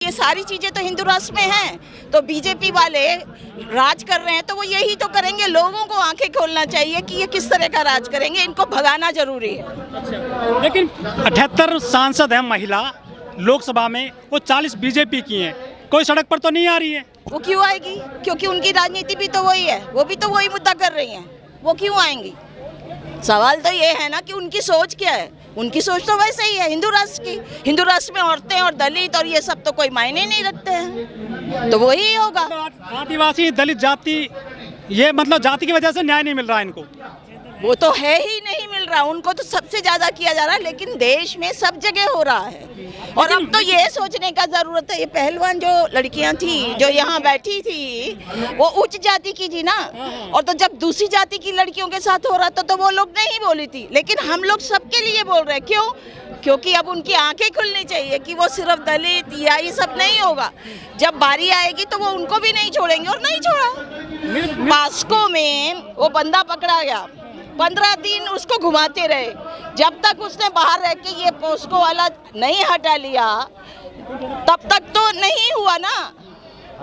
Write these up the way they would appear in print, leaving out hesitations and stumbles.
ये सारी चीज़ें तो हिंदू राष्ट्र में हैं। तो बीजेपी वाले राज कर रहे हैं तो वो यही तो करेंगे। लोगों को आंखें खोलना चाहिए कि ये किस तरह का राज करेंगे, इनको भगाना जरूरी है। लेकिन 78 सांसद हैं महिला लोकसभा में, वो 40 बीजेपी की हैं, कोई सड़क पर तो नहीं आ रही है। वो क्यों आएगी? क्योंकि उनकी राजनीति भी तो वही है, वो भी तो वही मुद्दा कर रही हैं। वो क्यों आएंगी? सवाल तो ये है ना कि उनकी सोच क्या है। उनकी सोच तो वैसे ही है हिंदू राष्ट्र की। हिंदू राष्ट्र में औरतें और दलित और ये सब तो कोई मायने नहीं रखते हैं, तो वही होगा। आदिवासी दलित जाति, ये मतलब जाति की वजह से न्याय नहीं मिल रहा है इनको। वो तो है ही नहीं मिल रहा, उनको तो सबसे ज्यादा किया जा रहा है, लेकिन देश में सब जगह हो रहा है। और अब तो ये सोचने का जरूरत है, ये पहलवान जो लड़कियां थी जो यहाँ बैठी थी वो उच्च जाति की थी ना, और तो जब दूसरी जाति की लड़कियों के साथ हो रहा था तो वो लोग नहीं बोली थी, लेकिन हम लोग सबके लिए बोल रहे हैं। क्यों? क्योंकि अब उनकी आंखें खुलनी चाहिए कि वो सिर्फ दलित या ये सब नहीं होगा। जब बारी आएगी तो वो उनको भी नहीं छोड़ेंगे, और नहीं छोड़ा। मास्को में वो बंदा पकड़ा गया, 15 दिन उसको घुमाते रहे, जब तक उसने बाहर रह के ये पोस्को वाला नहीं हटा लिया तब तक तो नहीं हुआ ना।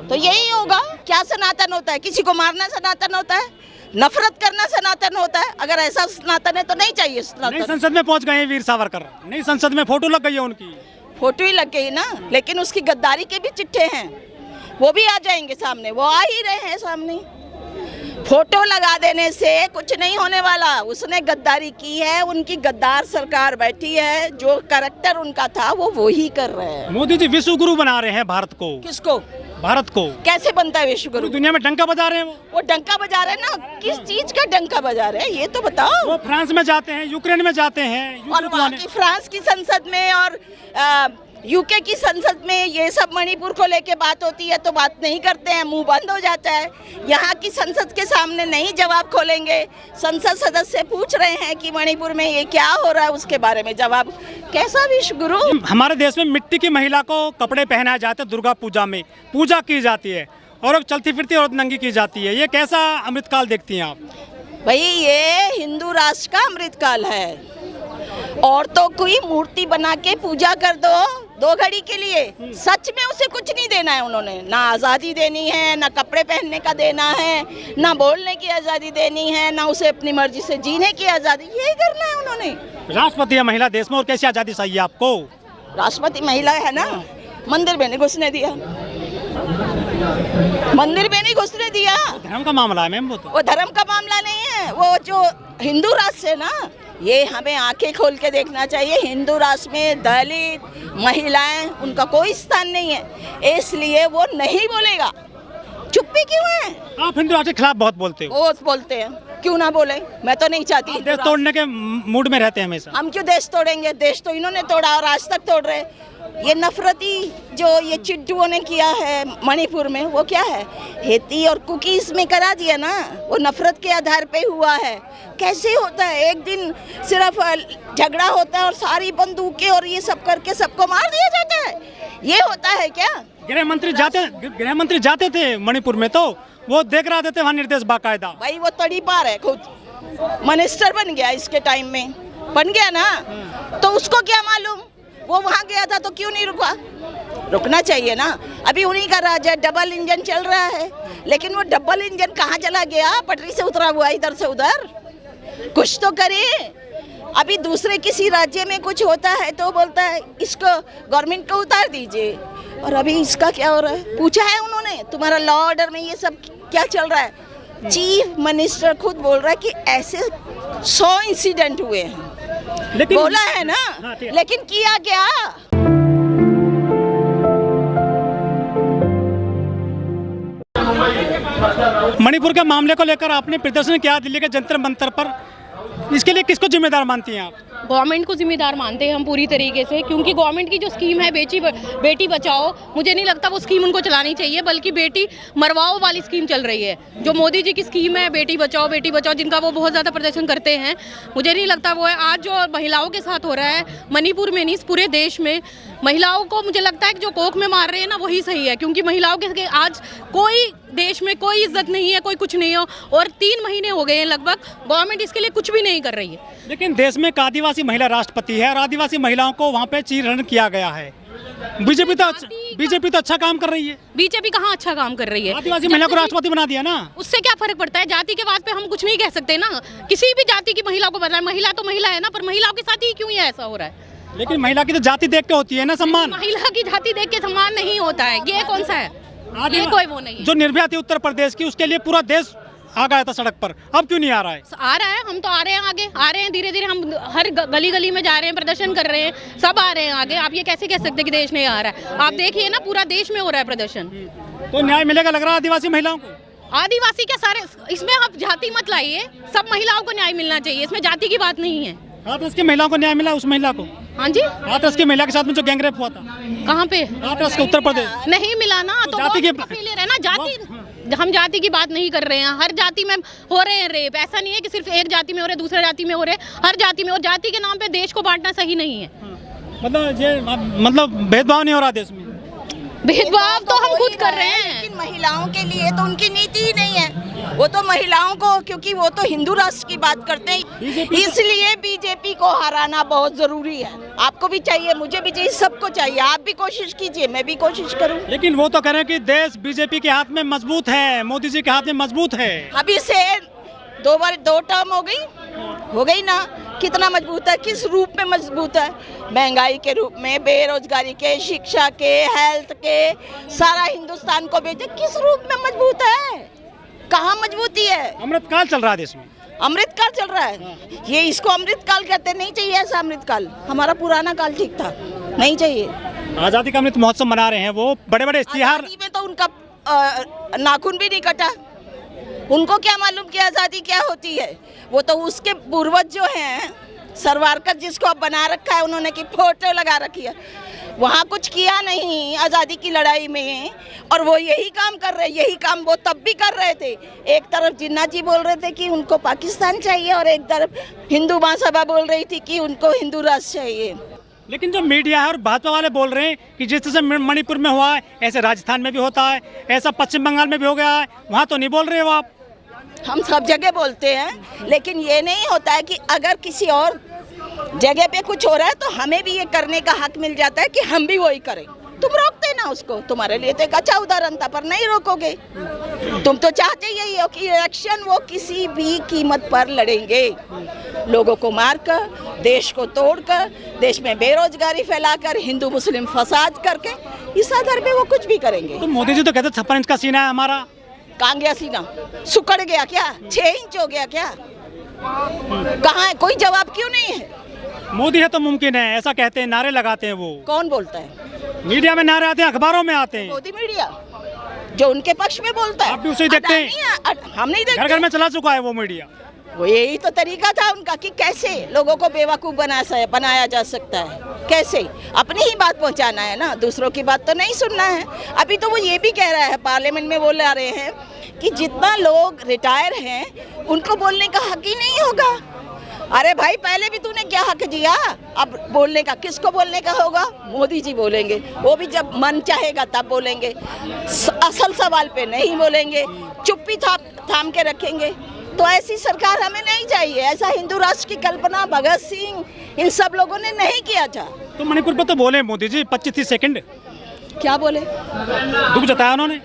तो यही होगा। क्या सनातन होता है? किसी को मारना सनातन होता है? नफरत करना सनातन होता है? अगर ऐसा सनातन है तो नहीं चाहिए सनातन। नई संसद में पहुंच गए हैं वीर सावरकर, नई संसद में फोटो लग गई है उनकी। फोटो ही लग गई ना, लेकिन उसकी गद्दारी के भी चिट्ठे हैं, वो भी आ जाएंगे सामने। वो आ ही रहे हैं सामने। फोटो लगा देने से कुछ नहीं होने वाला। उसने गद्दारी की है, उनकी गद्दार सरकार बैठी है, जो कैरेक्टर उनका था वो वही कर रहे हैं। मोदी जी विश्व गुरु बना रहे हैं भारत को। किसको? भारत को। कैसे बनता है विश्व गुरु? दुनिया में डंका बजा रहे हैं वो डंका बजा रहे हैं ना। किस चीज का डंका बजा रहे हैं ये तो बताओ। वो फ्रांस में जाते हैं, यूक्रेन में जाते हैं, और वहाँ की फ्रांस की संसद में और यूके की संसद में ये सब मणिपुर को लेके बात होती है तो बात नहीं करते हैं, मुंह बंद हो जाता है। यहाँ की संसद के सामने नहीं जवाब खोलेंगे। संसद सदस्य पूछ रहे हैं कि मणिपुर में ये क्या हो रहा है, उसके बारे में जवाब। कैसा विश्व गुरु? हमारे देश में मिट्टी की महिला को कपड़े पहनाए जाते हैं, दुर्गा पूजा में पूजा की जाती है, और चलती फिरती औरत नंगी की जाती है। ये कैसा अमृतकाल देखती हैं आप? भाई ये हिंदू राष्ट्र का अमृतकाल है। औरतों की मूर्ति बना के पूजा कर दो 2 घड़ी के लिए, सच में उसे कुछ नहीं देना है उन्होंने। ना आज़ादी देनी है, ना कपड़े पहनने का देना है, ना बोलने की आज़ादी देनी है, ना उसे अपनी मर्जी से जीने की आज़ादी। यही करना है उन्होंने। राष्ट्रपति है महिला देश में, और कैसी आज़ादी चाहिए आपको? राष्ट्रपति महिला है ना, मंदिर में नहीं घुसने दिया, मंदिर में नहीं घुसने दिया। धर्म का मामला है मैम। वो धर्म का मामला नहीं है, वो जो हिंदू राष्ट्र है ना, ये हमें आंखें खोल के देखना चाहिए। हिंदू राष्ट्र में दलित महिलाएं, उनका कोई स्थान नहीं है, इसलिए वो नहीं बोलेगा। चुप्पी क्यों है? आप हिंदू राष्ट्र के खिलाफ बहुत बोलते हो। बहुत बोलते हैं, क्यों ना बोले? मैं तो नहीं चाहती। देश तोड़ने के मूड में रहते हैं हमेशा। हम क्यों देश तोड़ेंगे? देश तो इन्होंने तोड़ा और आज तक तोड़ रहे। ये नफरती जो ये चिट्ठुओं ने किया है मणिपुर में, वो क्या है? हेती और कुकीज में करा दिया ना, वो नफरत के आधार पे हुआ है। कैसे होता है? एक दिन सिर्फ झगड़ा होता है और सारी बंदूकें और ये सब करके सबको मार दिया जाता है। ये होता है क्या? गृह मंत्री जाते थे मणिपुर में, तो वो देख रहे थे वहाँ निर्देश बाकायदा। भाई वो तड़ी पार है, खुद मिनिस्टर बन गया इसके टाइम में, बन गया ना, तो उसको क्या मालूम? वो वहाँ गया था तो क्यों नहीं रुका? रुकना चाहिए ना। अभी उन्हीं का राज है, डबल इंजन चल रहा है, लेकिन वो डबल इंजन कहाँ चला गया? पटरी से उतरा हुआ इधर से उधर। कुछ तो करे। अभी दूसरे किसी राज्य में कुछ होता है तो बोलता है इसको गवर्नमेंट को उतार दीजिए, और अभी इसका क्या हो रहा है? पूछा है उन्होंने तुम्हारा लॉ ऑर्डर में ये सब क्या चल रहा है? चीफ मिनिस्टर खुद बोल रहा है कि ऐसे 100 इंसिडेंट हुए हैं, लेकिन बोला है ना। लेकिन किया क्या? मणिपुर के मामले को लेकर आपने प्रदर्शन किया दिल्ली के जंतर मंतर पर, इसके लिए किसको जिम्मेदार मानती हैं आप? गवर्नमेंट को जिम्मेदार मानते हैं हम पूरी तरीके से, क्योंकि गवर्नमेंट की जो स्कीम है बेटी बचाओ, मुझे नहीं लगता वो स्कीम उनको चलानी चाहिए, बल्कि बेटी मरवाओ वाली स्कीम चल रही है। जो मोदी जी की स्कीम है बेटी बचाओ जिनका वो बहुत ज़्यादा प्रदर्शन करते हैं, मुझे नहीं लगता वो है। आज जो महिलाओं के साथ हो रहा है मणिपुर में नहीं, पूरे देश में महिलाओं को मुझे लगता है कि जो कोख में मार रहे हैं ना वही सही है, क्योंकि महिलाओं के आज कोई देश में कोई इज्जत नहीं है, कोई कुछ नहीं हो, और 3 महीने हो गए हैं लगभग, गवर्नमेंट इसके लिए कुछ भी नहीं कर रही है। लेकिन देश में एक आदिवासी महिला राष्ट्रपति है और आदिवासी महिलाओं को वहाँ पे चीरहरण किया गया है। बीजेपी तो अच्छा काम कर रही है। बीजेपी कहाँ अच्छा काम कर रही है? आदिवासी महिला को राष्ट्रपति बना दिया ना, उससे क्या फर्क पड़ता है? जाति के बात पे हम कुछ नहीं कह सकते ना, किसी भी जाति की महिला को बनाए, महिला तो महिला है ना, पर महिलाओं के साथ ही क्यों ये ऐसा हो रहा है? लेकिन महिला की तो जाति देख के होती है ना सम्मान। महिला की जाति देख के सम्मान नहीं होता है, ये कौन सा है? ये कोई वो नहीं है। जो निर्भया थी उत्तर प्रदेश की, उसके लिए पूरा देश आ गया था सड़क पर, अब क्यों नहीं आ रहा है? आ रहा है, हम तो आ रहे हैं आगे, आ रहे हैं धीरे धीरे, हम हर गली गली में जा रहे हैं, प्रदर्शन कर रहे हैं, सब आ रहे हैं आगे। आप ये कैसे कह सकते हैं कि देश नहीं आ रहा है? आप देखिए ना, पूरा देश में हो रहा है प्रदर्शन। तो न्याय मिलेगा लग रहा है आदिवासी महिलाओं को? आदिवासी क्या सारे, इसमें आप जाति मत लाइए, सब महिलाओं को न्याय मिलना चाहिए, इसमें जाति की बात नहीं है। हाथरस की महिलाओं को न्याय मिला? उस महिला को? हाँ जी, हाथरस की महिला के साथ में जो गैंगरेप हुआ था, कहाँ पे? हाथरस के उत्तर प्रदेश। नहीं मिला ना, तो जाति की फेलियर है ना। जाति, हम जाति की बात नहीं कर रहे हैं, हर जाति में हो रहे हैं रेप। ऐसा नहीं है कि सिर्फ एक जाति में हो रहे, दूसरे जाति में हो रहे, हर जाति में। और जाति के नाम पे देश को बांटना सही नहीं है। मतलब भेदभाव नहीं हो रहा देश में? भेदभाव तो हम खुद कर रहे हैं, लेकिन महिलाओं के लिए तो उनकी नीति ही नहीं है। वो तो महिलाओं को, क्योंकि वो तो हिंदू राष्ट्र की बात करते हैं, इसलिए बीजेपी को हराना बहुत जरूरी है। आपको भी चाहिए, मुझे भी चाहिए, सबको चाहिए। आप भी कोशिश कीजिए, मैं भी कोशिश करूं। लेकिन वो तो कह रहे हैं कि देश बीजेपी के हाथ में मजबूत है, मोदी जी के हाथ में मजबूत है। अभी से 2 टर्म हो गई ना, कितना मजबूत है? किस रूप में मजबूत है? महंगाई के रूप में, बेरोजगारी के, शिक्षा के, हेल्थ के, सारा हिंदुस्तान को बेचे, किस रूप में मजबूत है? कहाँ मजबूती है? अमृतकाल चल रहा है देश में। अमृतकाल चल रहा है, ये इसको अमृतकाल कहते नहीं चाहिए ऐसा अमृतकाल। हमारा पुराना काल ठीक था, नहीं चाहिए। आज़ादी का अमृत महोत्सव मना रहे हैं, वो बड़े बड़े इश्तिहार में तो उनका नाखून भी नहीं कटा। उनको क्या मालूम कि आज़ादी क्या होती है? वो तो उसके पूर्वज जो हैं, सरवारकर जिसको अब बना रखा है उन्होंने, की फोटो लगा रखी है, वहाँ कुछ किया नहीं आज़ादी की लड़ाई में। और वो यही काम कर रहे, यही काम वो तब भी कर रहे थे। एक तरफ जिन्ना जी बोल रहे थे कि उनको पाकिस्तान चाहिए, और एक तरफ हिंदू महासभा बोल रही थी कि उनको हिंदू राष्ट्र चाहिए। लेकिन जो मीडिया है और भाजपा वाले बोल रहे हैं कि जिस तरह से मणिपुर में हुआ है, ऐसे राजस्थान में भी होता है, ऐसा पश्चिम बंगाल में भी हो गया है, वहाँ तो नहीं बोल रहे हो आप? हम सब जगह बोलते हैं, लेकिन ये नहीं होता है कि अगर किसी और जगह पे कुछ हो रहा है तो हमें भी ये करने का हक मिल जाता है कि हम भी वही करें। तुम रोकते ना उसको, तुम्हारे लिए तो एक अच्छा उदाहरण था, पर नहीं रोकोगे। तुम तो चाहते यही हो कि इलेक्शन वो किसी भी कीमत पर लड़ेंगे, लोगों को मारकर, देश को तोड़कर, देश में बेरोजगारी फैलाकर, हिंदू मुस्लिम फसाद करके, इस आधार पे वो कुछ भी करेंगे। तो मोदी जी तो कहते 56 इंच का सीना है हमारा। कहाँ गया सीना? सुकड़ गया क्या? 6 इंच हो गया क्या? कहाँ है? कोई जवाब क्यों नहीं है? मोदी है तो मुमकिन है, ऐसा कहते हैं, नारे लगाते हैं। वो कौन बोलता है? मीडिया में नारे आते हैं, अखबारों में आते हैं। मोदी मीडिया जो उनके पक्ष में बोलता है, आप भी उसे ही देखते हैं? हम नहीं देखते। घर घर में चला चुका है वो मीडिया। वो यही तो तरीका था उनका कि कैसे लोगों को बेवकूफ़ बनाया जा सकता है, कैसे अपनी ही बात पहुंचाना है ना, दूसरों की बात तो नहीं सुनना है। अभी तो वो ये भी कह रहा है, पार्लियामेंट में बोल रहे हैं कि जितना लोग रिटायर हैं उनको बोलने का हक ही नहीं होगा। अरे भाई, पहले भी तूने क्या हक दिया? अब बोलने का किसको बोलने का होगा? मोदी जी बोलेंगे, वो भी जब मन चाहेगा तब बोलेंगे, असल सवाल पे नहीं बोलेंगे, चुप्पी थाम के रखेंगे। तो ऐसी सरकार हमें नहीं चाहिए। ऐसा हिंदू राष्ट्र की कल्पना भगत सिंह, इन सब लोगों ने नहीं किया था। तो मणिपुर पे तो बोले मोदी जी 25-30 सेकंड, क्या बोले? दुख जताया उन्होंने।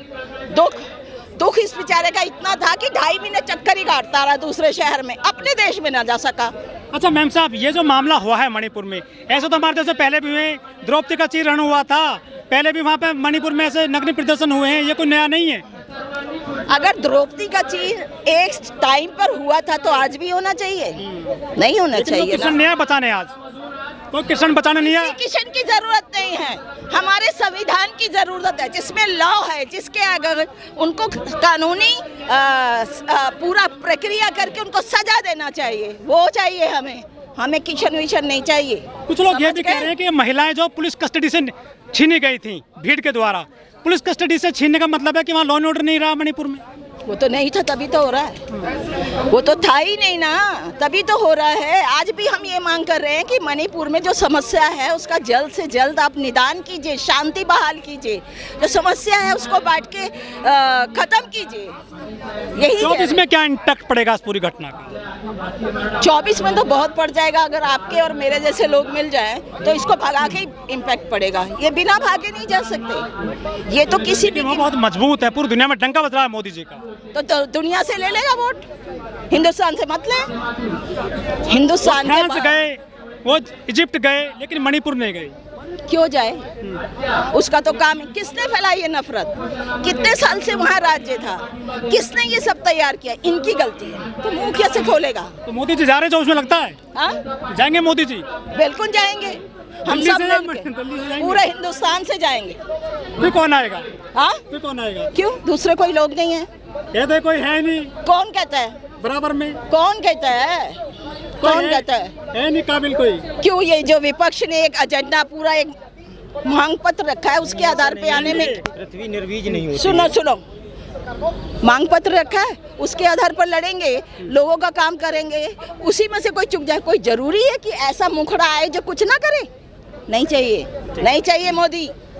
दुख इस बेचारे का इतना था कि 2.5 महीने चक्कर ही काटता रहा दूसरे शहर में, अपने देश में ना जा सका। अच्छा मैम साहब, ये जो मामला हुआ है मणिपुर में, ऐसा तो हमारे देश से पहले भी हुए, द्रौपदी का चीरहरण हुआ था, पहले भी वहाँ पे मणिपुर में ऐसे नग्न प्रदर्शन हुए हैं, ये कोई नया नहीं है। अगर द्रौपदी का चीर एक टाइम पर हुआ था तो आज भी होना चाहिए, नहीं होना चाहिए। किसान नया बचाने, आज कोई किसान बचाने नहीं है। किसान की जरूरत नहीं है, हमारे संविधान की जरूरत है, जिसमें लॉ है, जिसके अगर उनको कानूनी पूरा प्रक्रिया करके उनको सजा देना चाहिए, वो चाहिए हमें किशन विशन नहीं चाहिए। कुछ लोग ये भी कह रहे हैं कि महिलाएं जो पुलिस कस्टडी से छीनी गई थी भीड़ के द्वारा, पुलिस कस्टडी से छीनने का मतलब है कि वहाँ लॉ एंड ऑर्डर नहीं रहा मणिपुर में। वो तो नहीं था तभी तो हो रहा है, वो तो था ही नहीं ना तभी तो हो रहा है। आज भी हम ये मांग कर रहे हैं कि मणिपुर में जो समस्या है उसका जल्द से जल्द आप निदान कीजिए, शांति बहाल कीजिए, जो समस्या है उसको बांट के खत्म कीजिए। यही 24 में क्या इम्पैक्ट पड़ेगा इस पूरी घटना का? 24 में तो बहुत पड़ जाएगा। अगर आपके और मेरे जैसे लोग मिल जाएं तो इसको भगा के ही इम्पैक्ट पड़ेगा, ये बिना भागे नहीं जा सकते। ये तो किसी भी वो बहुत मजबूत है, पूरी दुनिया में डंका बज रहा है मोदी जी का। तो दुनिया से ले लेगा वोट, हिंदुस्तान से मत ले। हिंदुस्तान के फ्रांस गए, वो इजिप्ट गए, लेकिन मणिपुर नहीं गए। क्यों जाए? उसका तो काम है। किसने फैलाई ये नफरत? कितने साल से वहाँ राज्य था, किसने ये सब तैयार किया? इनकी गलती है, तो मुंह कैसे खोलेगा? तो मोदी जी जा रहे जो उसमें लगता है हाँ जाएंगे मोदी जी? बिल्कुल जाएंगे, हम दिल्ली सब से मिलके दिल्ली से जाएंगे? पूरे हिंदुस्तान से जाएंगे। फिर कौन आएगा? हाँ फिर कौन आएगा? क्यों? दूसरे कोई लोग नहीं है? कहते कोई है नहीं कौन कहता है? बराबर में, कौन कहता है? कौन कहता है नहीं काबिल कोई। क्यों? ये जो विपक्ष ने एक एजेंडा, पूरा एक मांग पत्र रखा है, उसके आधार पे आने में पृथ्वी निर्वीज नहीं होती। सुनो, मांग पत्र रखा है, उसके आधार पर लड़ेंगे, लोगों का काम करेंगे, उसी में से कोई चुक जाए। कोई जरूरी है कि ऐसा मुखड़ा आए जो कुछ ना करे? नहीं चाहिए, नहीं चाहिए मोदी।